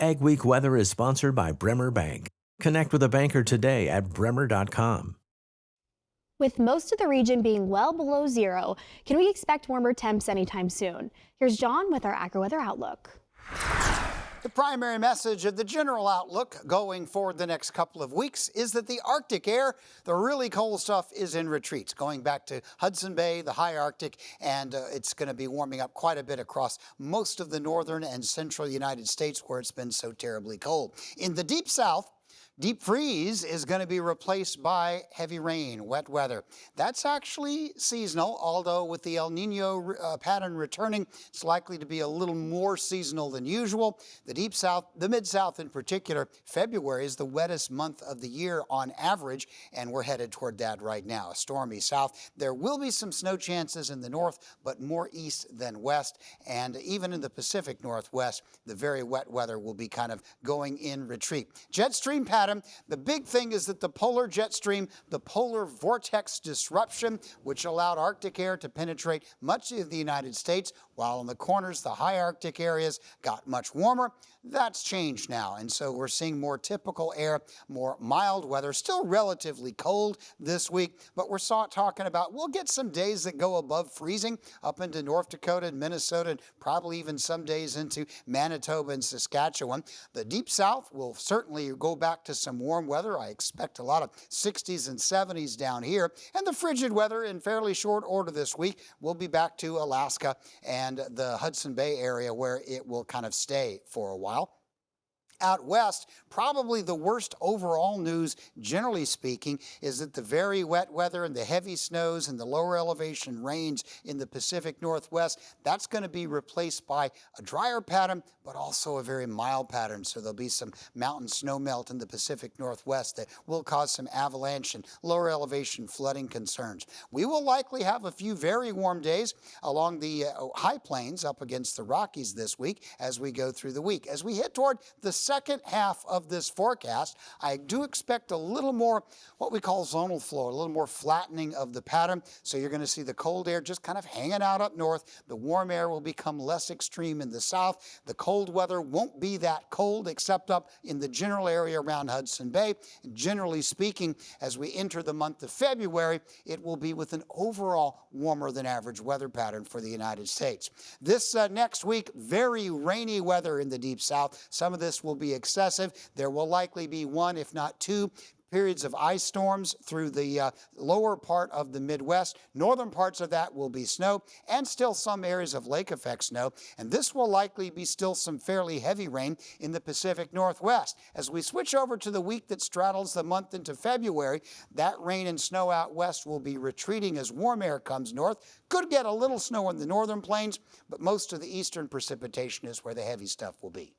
Ag Week Weather is sponsored by Bremer Bank. Connect with a banker today at bremer.com. With most of the region being well below zero, can we expect warmer temps anytime soon? Here's John with our AgriWeather outlook. The primary message of the general outlook going forward the next couple of weeks is that the Arctic air, the really cold stuff, is in retreat, going back to Hudson Bay, the high Arctic, and it's going to be warming up quite a bit across most of the northern and central United States where it's been so terribly cold. In the deep south, deep freeze is going to be replaced by heavy rain, wet weather. That's actually seasonal, although with the El Nino pattern returning, it's likely to be a little more seasonal than usual. The deep south, the mid-south in particular, February is the wettest month of the year on average, and we're headed toward that right now. A stormy south. There will be some snow chances in the north, but more east than west, and even in the Pacific Northwest, the very wet weather will be kind of going in retreat. Jet stream pattern. The big thing is that the polar jet stream, the polar vortex disruption, which allowed Arctic air to penetrate much of the United States, while in the corners, the high Arctic areas got much warmer. That's changed now, and so we're seeing more typical air, more mild weather, still relatively cold this week, but we're talking about we'll get some days that go above freezing up into North Dakota and Minnesota, and probably even some days into Manitoba and Saskatchewan. The deep south will certainly go back to some warm weather. I expect a lot of 60s and 70s down here, and the frigid weather in fairly short order this week will be back to Alaska and the Hudson Bay area where it will kind of stay for a while. Out west, probably the worst overall news, generally speaking, is that the very wet weather and the heavy snows and the lower elevation rains in the Pacific Northwest, that's going to be replaced by a drier pattern, but also a very mild pattern. So there'll be some mountain snow melt in the Pacific Northwest that will cause some avalanche and lower elevation flooding concerns. We will likely have a few very warm days along the high plains up against the Rockies this week as we go through the week. As we hit toward the second half of this forecast, I do expect a little more what we call zonal flow, a little more flattening of the pattern. So you're going to see the cold air just kind of hanging out up north. The warm air will become less extreme in the south. The cold weather won't be that cold except up in the general area around Hudson Bay. And generally speaking, as we enter the month of February, it will be with an overall warmer than average weather pattern for the United States. This next week, very rainy weather in the deep south. Some of this will be excessive. There will likely be one, if not two, periods of ice storms through the lower part of the Midwest. Northern parts of that will be snow and still some areas of lake effect snow. And this will likely be still some fairly heavy rain in the Pacific Northwest. As we switch over to the week that straddles the month into February, that rain and snow out west will be retreating as warm air comes north. Could get a little snow in the northern plains, but most of the eastern precipitation is where the heavy stuff will be.